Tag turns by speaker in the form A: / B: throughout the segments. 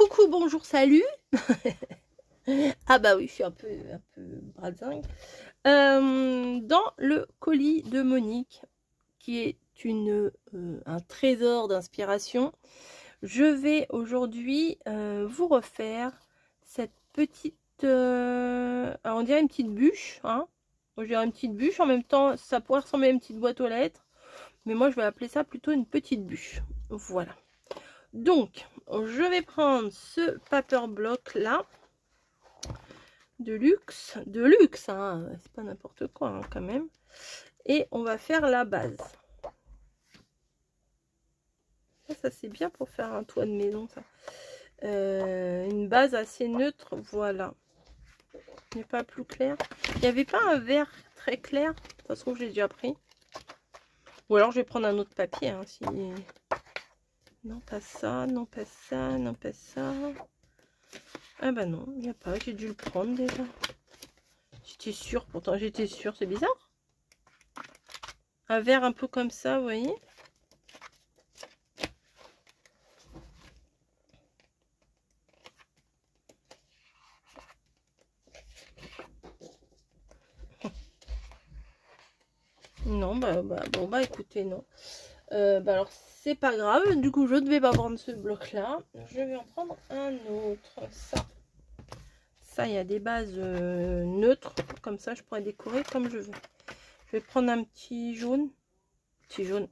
A: Coucou, bonjour, salut. Ah bah oui, je suis un peu bradingue. Dans le colis de Monique, qui est un trésor d'inspiration, je vais aujourd'hui vous refaire cette petite... alors on dirait une petite bûche, hein. Moi, je dirais une petite bûche, en même temps, ça pourrait ressembler à une petite boîte aux lettres. Mais moi, je vais appeler ça plutôt une petite bûche. Voilà. Donc, je vais prendre ce paper block là, de luxe, hein, c'est pas n'importe quoi hein, quand même. Et on va faire la base. Ça c'est bien pour faire un toit de maison, ça. Une base assez neutre, voilà. N'est pas plus clair. Il n'y avait pas un vert très clair. De toute façon, je l'ai déjà pris. Ou alors, je vais prendre un autre papier. Hein, si... Non, pas ça, non, pas ça, non, pas ça. Ah bah non, il n'y a pas. J'ai dû le prendre déjà. J'étais sûre, pourtant j'étais sûre. C'est bizarre. Un vert un peu comme ça, vous voyez. Non, bon, écoutez, non. Alors, c'est pas grave. Du coup, je ne vais pas prendre ce bloc-là. Je vais en prendre un autre. Ça, il y a des bases neutres. Comme ça, je pourrais décorer comme je veux. Je vais prendre un petit jaune. Petit jaune.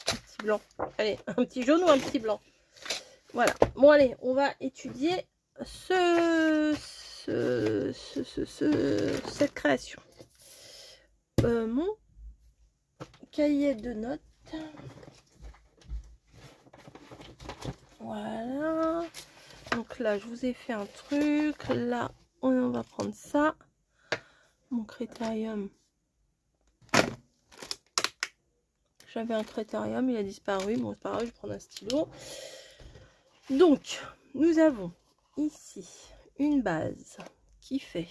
A: Un petit blanc. Allez, un petit jaune ou un petit blanc. Voilà. Bon, allez, on va étudier cette création. Mon cahier de notes. Voilà. Donc là, je vous ai fait un truc. Là, on va prendre ça. Mon critérium. J'avais un critérium, il a disparu. Bon, c'est pas grave, je vais prendre un stylo. Donc, nous avons ici une base qui fait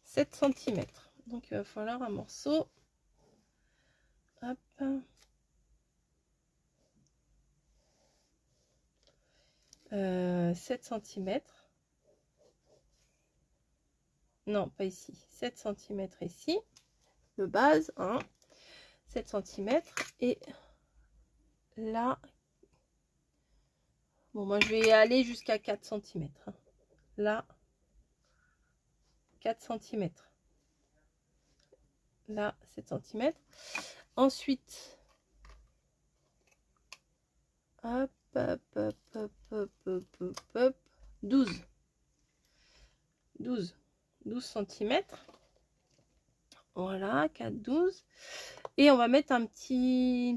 A: 7 cm. Donc, il va falloir un morceau. Hop. 7 cm. Non, pas ici. 7 cm ici. De base, hein. 7 cm. Et là, bon, moi, je vais aller jusqu'à 4 cm. Hein. Là, 4 cm. Là, 7 cm. Ensuite, hop, hop, hop, hop, hop, hop, hop, hop, 12 cm. Voilà, 4, 12. Et on va mettre une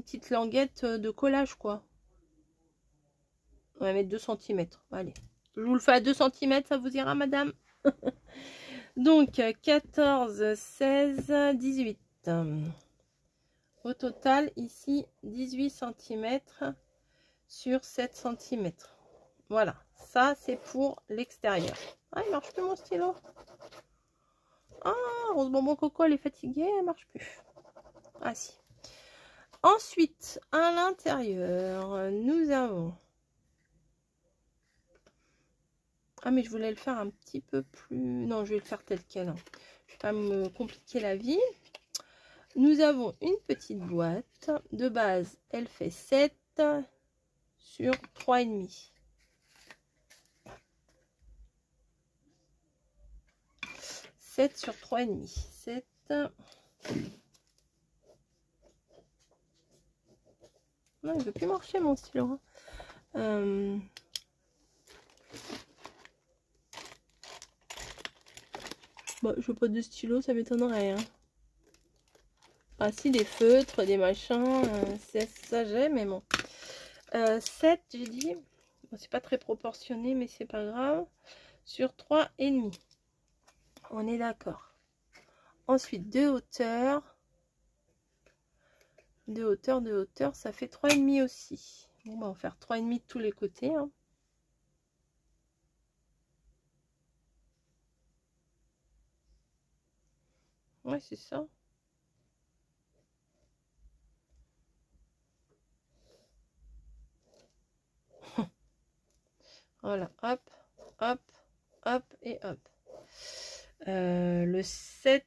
A: petite languette de collage, quoi. On va mettre 2 cm. Allez, je vous le fais à 2 cm, ça vous ira, madame? Donc, 14, 16, 18. Au total, ici, 18 cm sur 7 cm. Voilà, ça, c'est pour l'extérieur. Ah, il marche plus mon stylo. Ah, heureusement, mon coco, elle est fatiguée, elle marche plus. Ah, si. Ensuite, à l'intérieur, nous avons... Ah, mais je voulais le faire un petit peu plus... Non, je vais le faire tel quel. Hein. Je vais pas me compliquer la vie. Nous avons une petite boîte. De base, elle fait 7 sur 3,5. 7 sur 3,5. 7. Non, il ne veut plus marcher mon stylo. Hein. Bon, je veux pas de stylo, ça m'étonnerait. Hein. Ah si, des feutres, des machins, ça j'ai, mais bon. 7, j'ai dit. Bon, c'est pas très proportionné, mais c'est pas grave. Sur 3,5. On est d'accord. Ensuite, de hauteur. De hauteur, ça fait 3,5 aussi. Bon, bah, on va faire 3,5 de tous les côtés. Hein. Ouais, c'est ça. Voilà, hop, hop, hop et hop. Le 7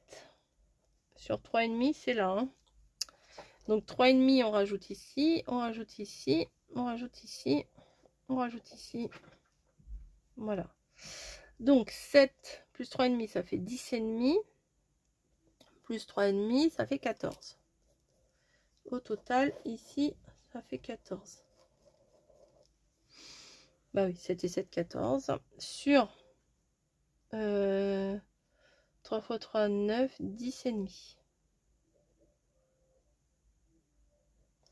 A: sur 3,5, c'est là. Hein. Donc 3,5, on rajoute ici, on rajoute ici, on rajoute ici, on rajoute ici. Voilà. Donc 7 plus 3,5, ça fait 10,5. Plus 3,5, ça fait 14. Au total, ici, ça fait 14. Bah oui, 7 et 7, 14. Sur 3 x 3, 9, 10,5.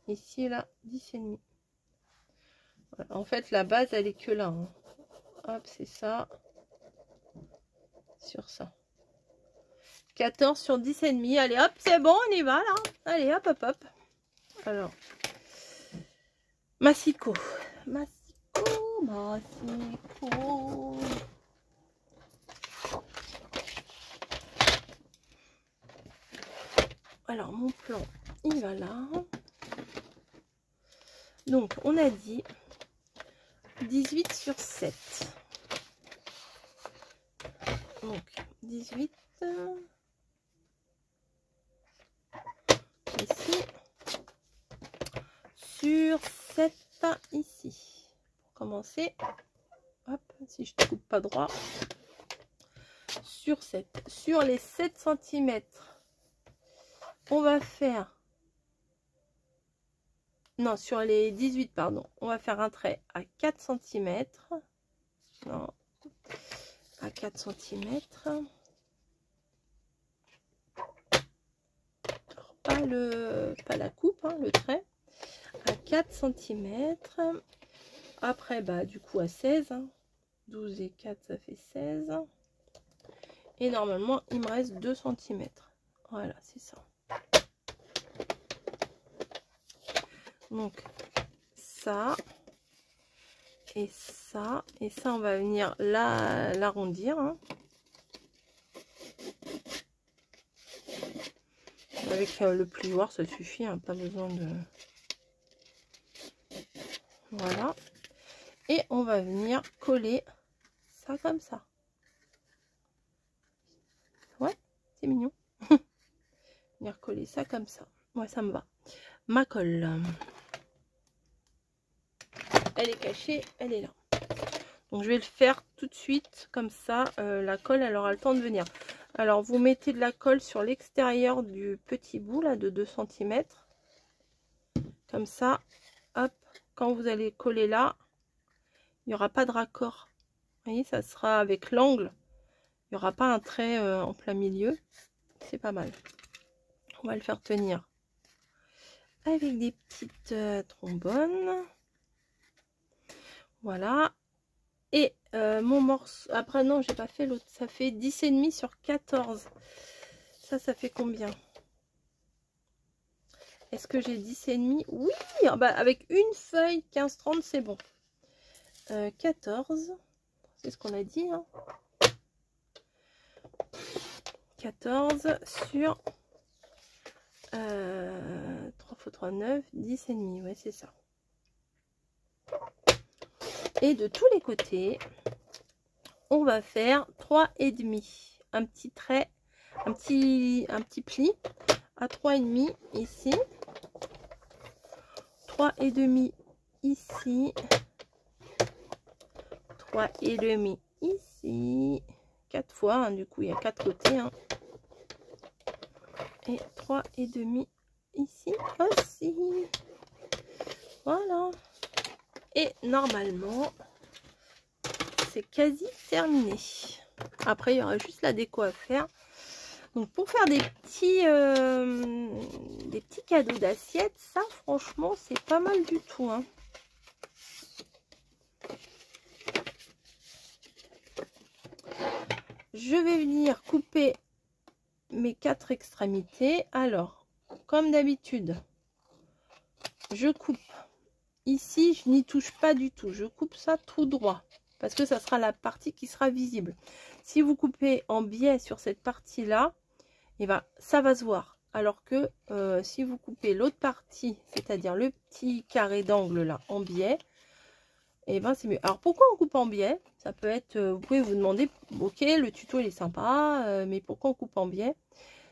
A: Ici, là, 10,5. Voilà. En fait, la base, elle est que là. Hein. Hop, c'est ça. Sur ça. 14 sur 10,5. Allez, hop, c'est bon, on y va, là. Allez, hop, hop, hop. Alors, massicot. Massicot, massicot. Alors, mon plan, il va là. Donc, on a dit 18 sur 7. Donc, 18 ici sur 7 ici. Pour commencer, hop, si je ne coupe pas droit, sur 7. Sur les 7 cm, on va faire... Non, sur les 18, pardon. On va faire un trait à 4 cm. Non, à 4 cm. Alors, pas la coupe, hein, le trait. À 4 cm. Après, bah, du coup, à 16. Hein. 12 et 4, ça fait 16. Et normalement, il me reste 2 cm. Voilà, c'est ça. Donc, ça. Et ça. Et ça, on va venir l'arrondir. Hein. Avec le plioir, ça suffit. Hein, pas besoin de... Voilà. Et on va venir coller ça comme ça. Ouais, c'est mignon. Venir coller ça comme ça. Ouais, ça me va. Ma colle. Elle est cachée, elle est là. Donc je vais le faire tout de suite. Comme ça, la colle, elle aura le temps de venir. Alors, vous mettez de la colle sur l'extérieur du petit bout, là, de 2 cm. Comme ça. Hop. Quand vous allez coller là, il n'y aura pas de raccord. Vous voyez, ça sera avec l'angle. Il n'y aura pas un trait en plein milieu. C'est pas mal. On va le faire tenir avec des petites trombones. Voilà. Et mon morceau... Après, non, j'ai pas fait l'autre. Ça fait 10,5 sur 14. Ça fait combien? Est-ce que j'ai 10,5? Oui, bah, avec une feuille 15-30, c'est bon. 14. C'est ce qu'on a dit. Hein. 14 sur 3 x 3, 9, 10,5. Ouais, c'est ça. Et de tous les côtés, on va faire 3,5. Un petit trait, un petit pli à 3,5 ici. 3,5 ici. 3,5 ici. 4 fois, hein, du coup, il y a 4 côtés. Hein. Et 3,5 ici aussi. Voilà. Et normalement, c'est quasi terminé. Après, il y aura juste la déco à faire. Donc, pour faire des petits cadeaux d'assiettes, ça, franchement, c'est pas mal du tout. Hein. Je vais venir couper mes 4 extrémités. Alors, comme d'habitude, je coupe. Ici, je n'y touche pas du tout. Je coupe ça tout droit. Parce que ça sera la partie qui sera visible. Si vous coupez en biais sur cette partie-là, et ben, ça va se voir. Alors que si vous coupez l'autre partie, c'est-à-dire le petit carré d'angle là en biais, et ben c'est mieux. Alors pourquoi on coupe en biais? Ça peut être, vous pouvez vous demander, ok, le tuto il est sympa, mais pourquoi on coupe en biais?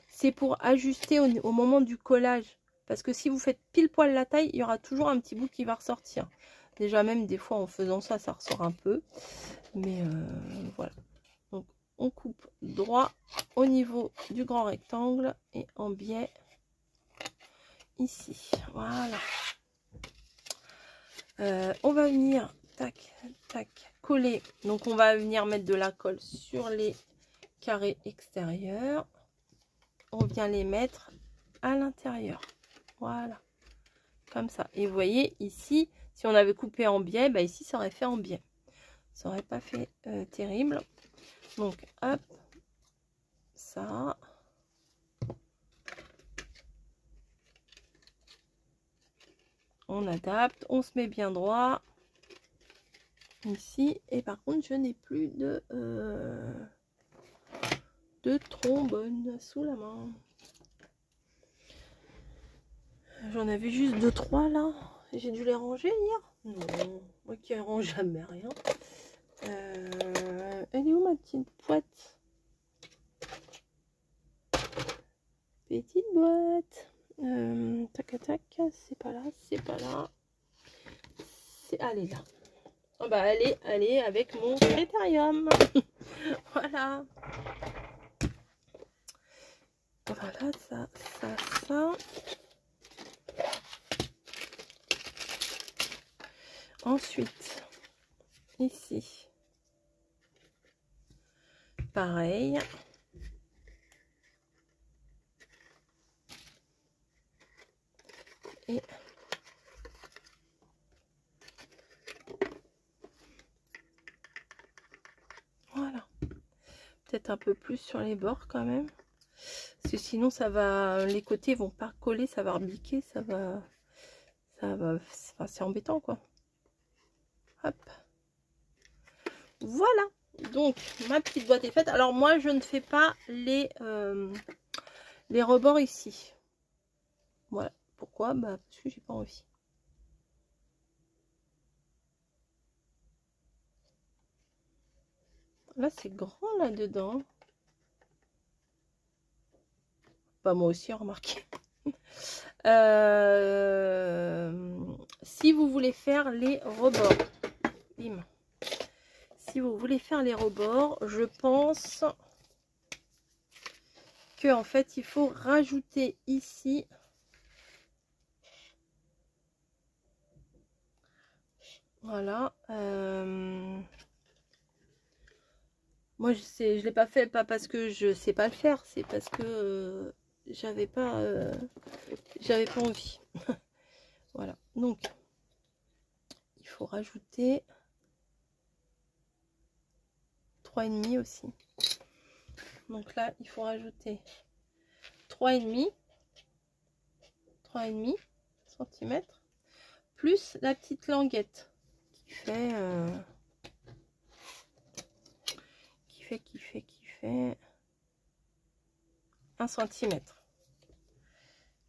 A: C'est pour ajuster au moment du collage. Parce que si vous faites pile poil la taille, il y aura toujours un petit bout qui va ressortir. Déjà même des fois en faisant ça, ça ressort un peu. Mais voilà. Donc on coupe droit au niveau du grand rectangle et en biais ici. Voilà. On va venir, tac, tac, coller. Donc on va venir mettre de la colle sur les carrés extérieurs. On vient les mettre à l'intérieur. Voilà. Comme ça. Et vous voyez ici, si on avait coupé en biais, bah ici ça aurait fait en biais. Ça aurait pas fait terrible. Donc hop, ça. On adapte, on se met bien droit. Ici. Et par contre, je n'ai plus de trombone sous la main. J'en avais juste 2-3 là. J'ai dû les ranger hier. Non, moi qui range jamais rien. Elle est où ma petite boîte? Petite boîte. Tac tac, c'est pas là, c'est pas là. Elle est là. Oh bah elle est avec mon critérium. Voilà. Voilà, ça. Ensuite, ici, pareil. Et voilà. Peut-être un peu plus sur les bords quand même. Parce que sinon, ça va, les côtés vont pas coller, ça va rebiquer, ça va, enfin, c'est embêtant quoi. Hop. Voilà. Donc, ma petite boîte est faite. Alors, moi, je ne fais pas les rebords ici. Voilà. Pourquoi? Bah, parce que j'ai pas envie. Là, c'est grand là-dedans. Bah, moi aussi, remarquez. Si vous voulez faire les rebords, bim. Si vous voulez faire les rebords, je pense que en fait, il faut rajouter ici. Voilà. Moi, je l'ai pas fait, pas parce que je sais pas le faire, c'est parce que j'avais pas envie. Voilà. Donc, il faut rajouter 3,5 aussi. Donc là, il faut rajouter 3,5 cm plus la petite languette qui fait 1 cm.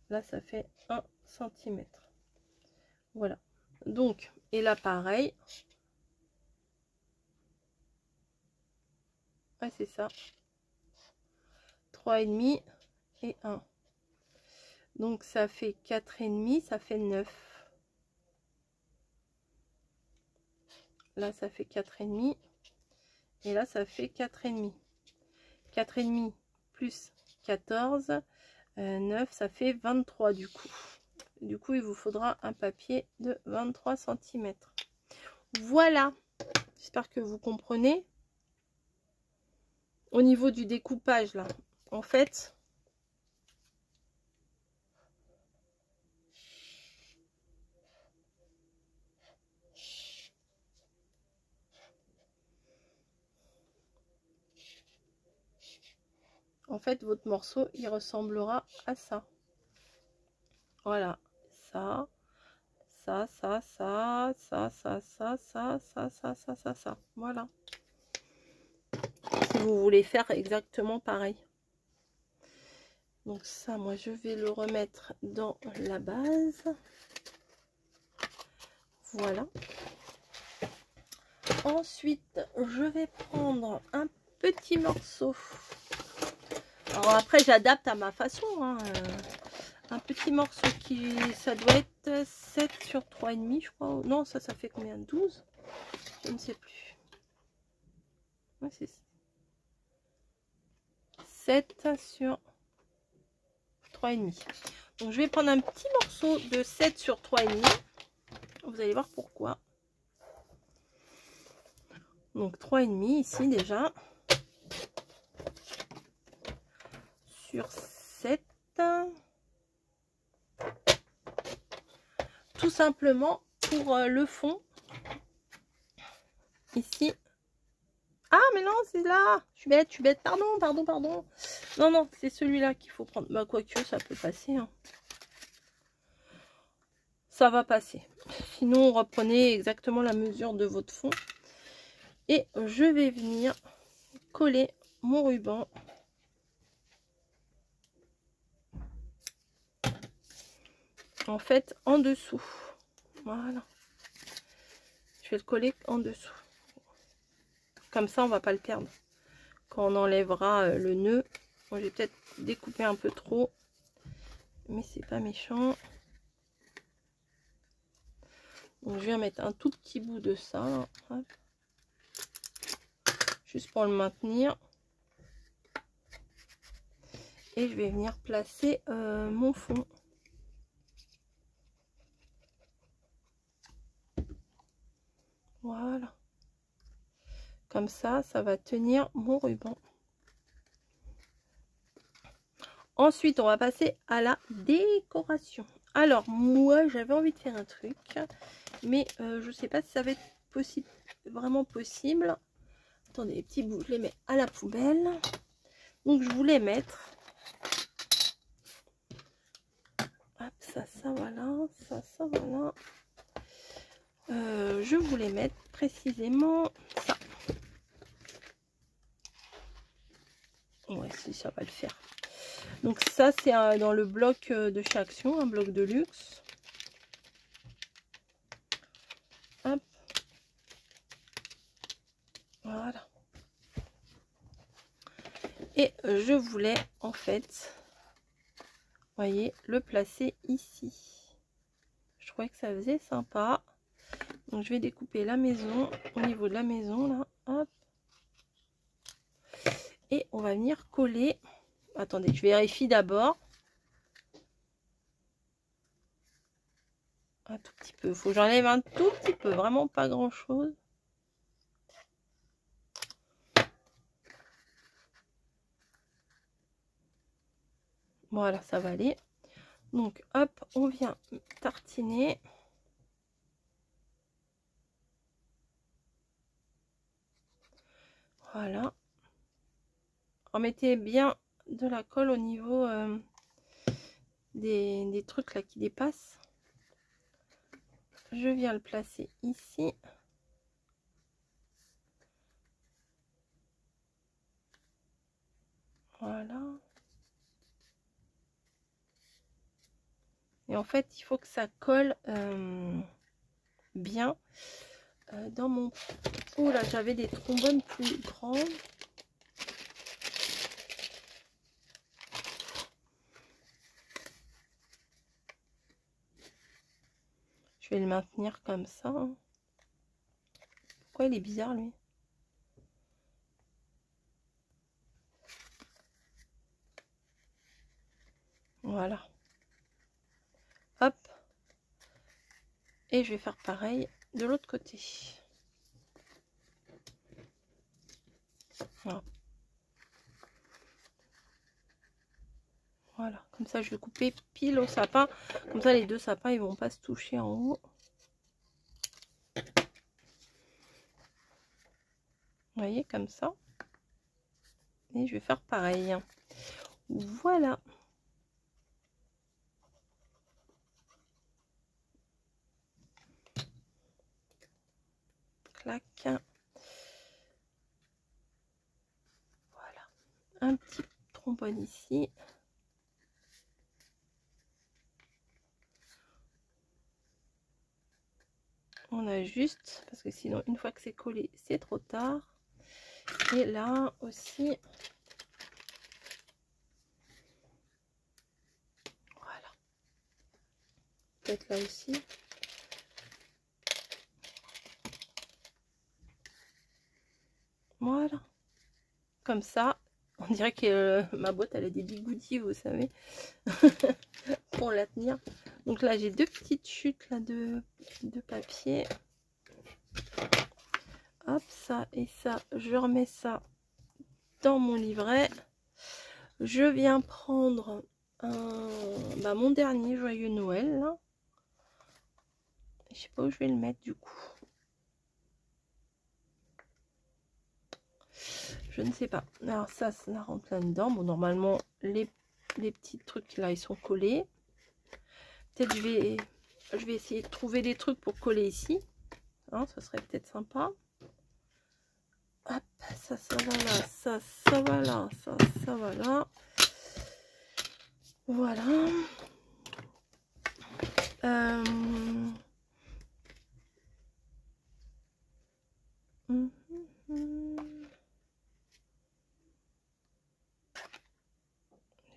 A: Là, ça fait 1 cm. Voilà. Donc, et là, pareil. Ouais, c'est ça. 3,5 et 1. Donc, ça fait 4,5, ça fait 9. Là, ça fait 4,5. Et là, ça fait 4,5. 4,5 plus 14. 9, ça fait 23 du coup. Du coup, il vous faudra un papier de 23 cm. Voilà. J'espère que vous comprenez. Au niveau du découpage, là, en fait, votre morceau, il ressemblera à ça. Voilà. Ça. Voilà. Si vous voulez faire exactement pareil. Donc ça, moi, je vais le remettre dans la base. Voilà. Ensuite, je vais prendre un petit morceau. Alors après, j'adapte à ma façon. Hein. Un petit morceau qui, ça doit être 7 sur 3,5, je crois. Non, ça fait combien? 12? Je ne sais plus. Ouais, c'est 7 sur 3,5. Donc, je vais prendre un petit morceau de 7 sur 3,5. Vous allez voir pourquoi. Donc, 3,5 ici déjà. Sur 7. Tout simplement pour le fond. Ici. Ah, mais non, c'est là. Je suis bête. Pardon. Non, c'est celui-là qu'il faut prendre. Bah, quoique, ça peut passer. Hein. Ça va passer. Sinon, reprenez exactement la mesure de votre fond. Et je vais venir coller mon ruban. En fait, en dessous. Voilà. Je vais le coller en dessous. Comme ça, on va pas le perdre. Quand on enlèvera le nœud. Bon, j'ai peut-être découpé un peu trop. Mais c'est pas méchant. Donc, je vais mettre un tout petit bout de ça. Hop. Juste pour le maintenir. Et je vais venir placer mon fond. Voilà. Comme ça, ça va tenir mon ruban. Ensuite, on va passer à la décoration. Alors, moi, j'avais envie de faire un truc. Mais je ne sais pas si ça va être possible, vraiment possible. Attendez, les petits bouts, je les mets à la poubelle. Donc, je voulais mettre... Hop, ça, voilà. Ça, voilà. Je voulais mettre précisément ça. Ouais, si ça va le faire. Donc ça, c'est dans le bloc de chez Action, un bloc de luxe. Hop. Voilà. Et je voulais, en fait, voyez, le placer ici. Je trouvais que ça faisait sympa. Donc je vais découper la maison, au niveau de la maison, là. Hop. Et on va venir coller. Attendez, je vérifie d'abord. Un tout petit peu. Il faut que j'enlève un tout petit peu. Vraiment pas grand chose. Voilà, ça va aller. Donc, hop, on vient tartiner. Voilà. Remettez bien de la colle au niveau des trucs là qui dépassent. Je viens le placer ici. Voilà. Et en fait, il faut que ça colle bien dans mon... Oh là, j'avais des trombones plus grands. Je vais le maintenir comme ça. Pourquoi il est bizarre, lui? Voilà. Hop. Et je vais faire pareil de l'autre côté. Voilà. Voilà. Comme ça, je vais couper pile au sapin. Comme ça, les deux sapins, ils vont pas se toucher en haut. Vous voyez, comme ça. Et je vais faire pareil. Voilà. Clac. Voilà. Un petit trombone ici. on ajuste parce que sinon une fois que c'est collé c'est trop tard. Et là aussi, voilà, peut-être là aussi. Voilà, comme ça, on dirait que ma boîte elle a des bigoudis, vous savez, pour la tenir. Donc là j'ai deux petites chutes là de papier. Hop, ça et ça, je remets ça dans mon livret. Je viens prendre mon dernier joyeux Noël là. Je sais pas où je vais le mettre du coup. Je ne sais pas. Alors ça rentre là-dedans. Bon, normalement, les petits trucs là, ils sont collés. Peut-être je vais essayer de trouver des trucs pour coller ici. Hein, ça serait peut-être sympa. Hop, ça va là, ça va là, ça va là. Voilà. Des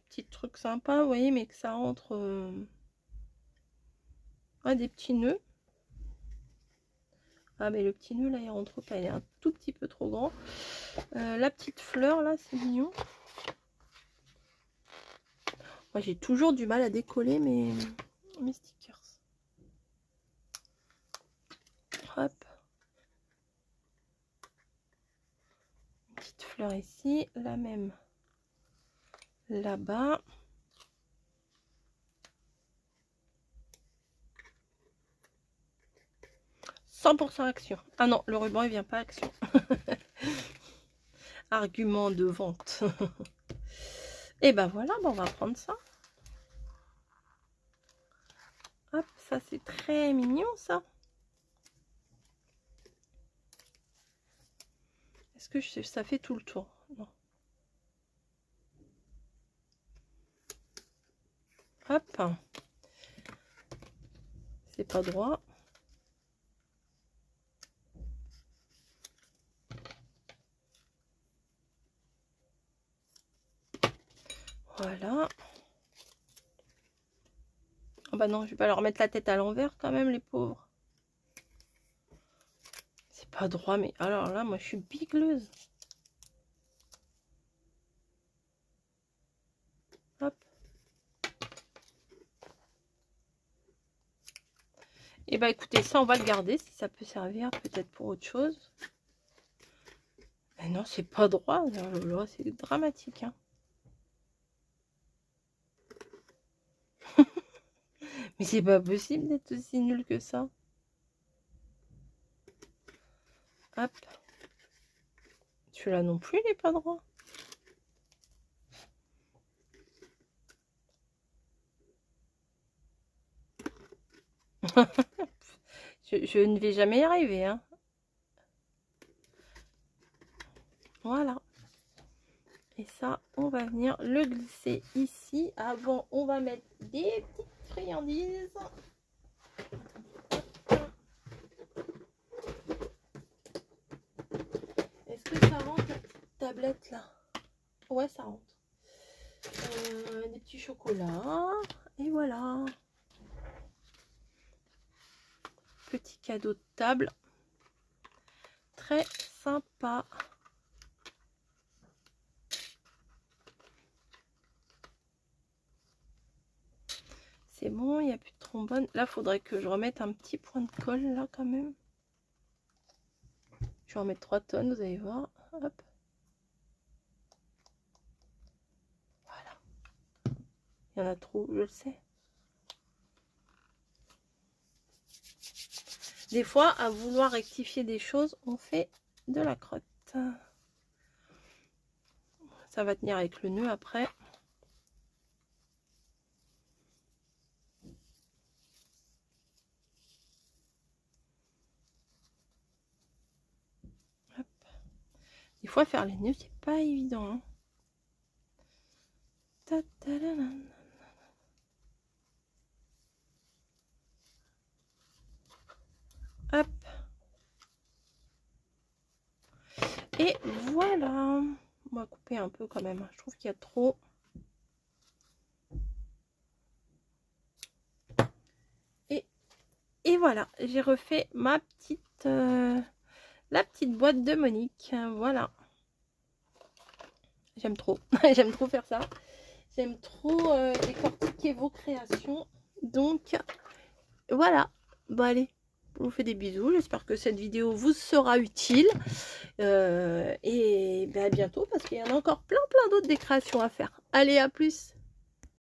A: petits trucs sympas, vous voyez, mais que ça rentre des petits nœuds. Ah mais le petit nœud là il rentre pas, il est un tout petit peu trop grand. La petite fleur là, c'est mignon. Moi j'ai toujours du mal à décoller mes stickers. Hop. Une petite fleur ici, la même là-bas. « 100% action ». Ah non, le ruban il vient pas action. Argument de vente. Et ben voilà, on va prendre ça. Hop, ça c'est très mignon ça. Est-ce que ça fait tout le tour? Non. Hop. C'est pas droit. Voilà. Oh bah non, je vais pas leur mettre la tête à l'envers quand même, les pauvres. C'est pas droit, mais alors là, moi je suis bigleuse. Hop. Et bah écoutez, ça on va le garder si ça peut servir peut-être pour autre chose. Mais non, c'est pas droit, c'est dramatique. Hein. Mais c'est pas possible d'être aussi nul que ça. Hop. Celui-là non plus, il est pas droit. je ne vais jamais y arriver. Hein. Voilà. Et ça, on va venir le glisser ici. Avant, on va mettre des petites friandises. Est-ce que ça rentre la petite tablette là? Ouais, ça rentre. Des petits chocolats. Et voilà. Petit cadeau de table. Très sympa. C'est bon, il n'y a plus de trombone. Là, il faudrait que je remette un petit point de colle là quand même. Je vais en mettre 3 tonnes, vous allez voir. Hop. Voilà. Il y en a trop, je le sais. Des fois, à vouloir rectifier des choses, on fait de la crotte. Ça va tenir avec le nœud après. Hop. Des fois, faire les nœuds, c'est pas évident. Hein. Hop. Et voilà. On va couper un peu quand même. Je trouve qu'il y a trop. Et voilà, j'ai refait ma petite, la petite boîte de Monique. Voilà. J'aime trop. J'aime trop faire ça. J'aime trop décortiquer vos créations. Donc, voilà. Bon, allez, je vous fais des bisous. J'espère que cette vidéo vous sera utile. Et ben, à bientôt parce qu'il y en a encore plein d'autres des créations à faire. Allez, à plus!